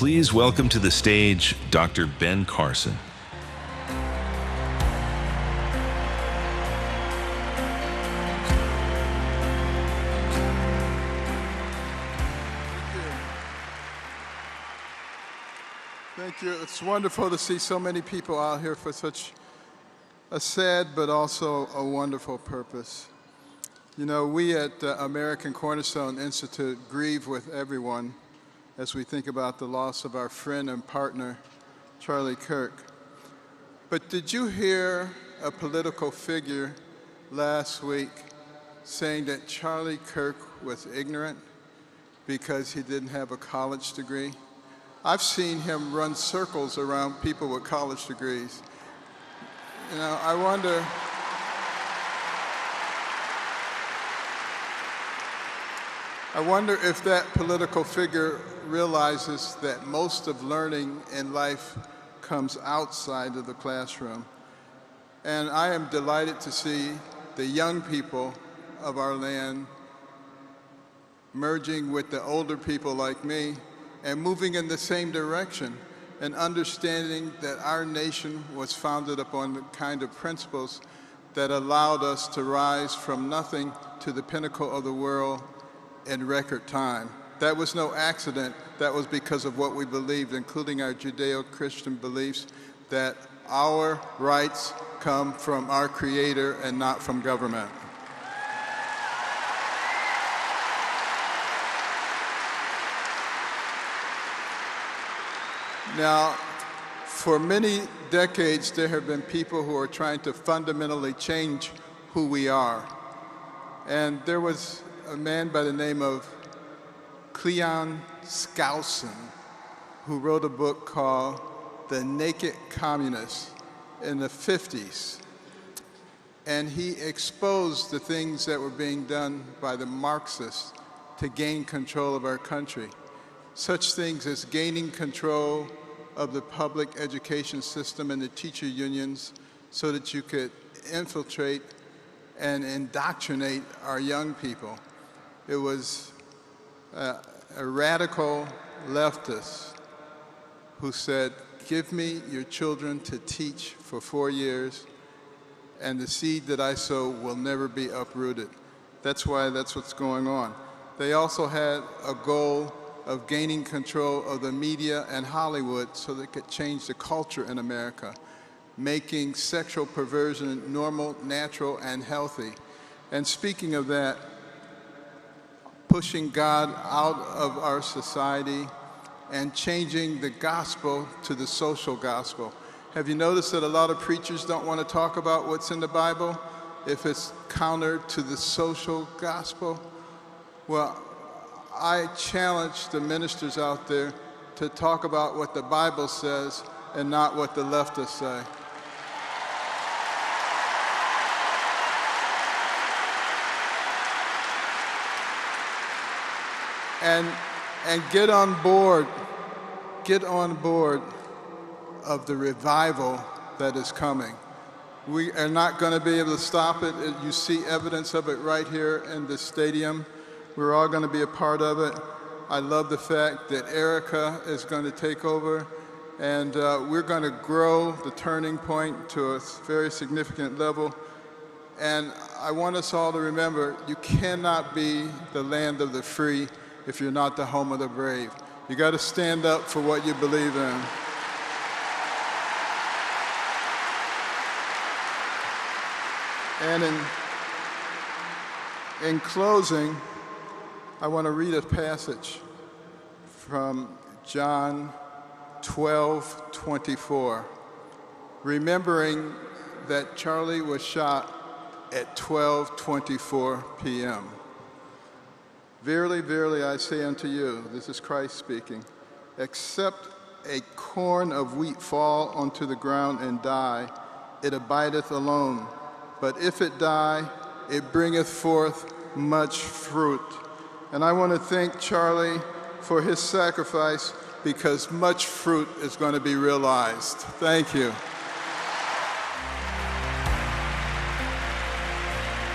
Please welcome to the stage Dr. Ben Carson. Thank you. It's wonderful to see so many people out here for such a sad but also a wonderful purpose. You know, we at the American Cornerstone Institute grieve with everyone as we think about the loss of our friend and partner, Charlie Kirk. But did you hear a political figure last week saying that Charlie Kirk was ignorant because he didn't have a college degree? I've seen him run circles around people with college degrees. You know, I wonder if that political figure realizes that most of learning in life comes outside of the classroom. And I am delighted to see the young people of our land merging with the older people like me and moving in the same direction and understanding that our nation was founded upon the kind of principles that allowed us to rise from nothing to the pinnacle of the world in record time. That was no accident. That was because of what we believed, including our Judeo-Christian beliefs, that our rights come from our Creator and not from government. Now, for many decades, there have been people who are trying to fundamentally change who we are. And there was a man by the name of Cleon Skousen who wrote a book called The Naked Communist in the 50s. And he exposed the things that were being done by the Marxists to gain control of our country. Such things as gaining control of the public education system and the teacher unions so that you could infiltrate and indoctrinate our young people. It was a radical leftist who said, give me your children to teach for 4 years, and the seed that I sow will never be uprooted. That's what's going on. They also had a goal of gaining control of the media and Hollywood so they could change the culture in America, making sexual perversion normal, natural, and healthy. And speaking of that, pushing God out of our society and changing the gospel to the social gospel. Have you noticed that a lot of preachers don't want to talk about what's in the Bible if it's counter to the social gospel? Well, I challenge the ministers out there to talk about what the Bible says and not what the leftists say. And get on board of the revival that is coming. We are not going to be able to stop it. You see evidence of it right here in the stadium. We're all going to be a part of it. I love the fact that Erica is going to take over, and we're going to grow the Turning Point to a very significant level. And I want us all to remember, you cannot be the land of the free if you're not the home of the brave. You got to stand up for what you believe in. And in closing, I want to read a passage from John 12:24, remembering that Charlie was shot at 12:24 p.m. Verily, verily, I say unto you, this is Christ speaking, except a corn of wheat fall onto the ground and die, it abideth alone. But if it die, it bringeth forth much fruit. And I want to thank Charlie for his sacrifice because much fruit is going to be realized. Thank you.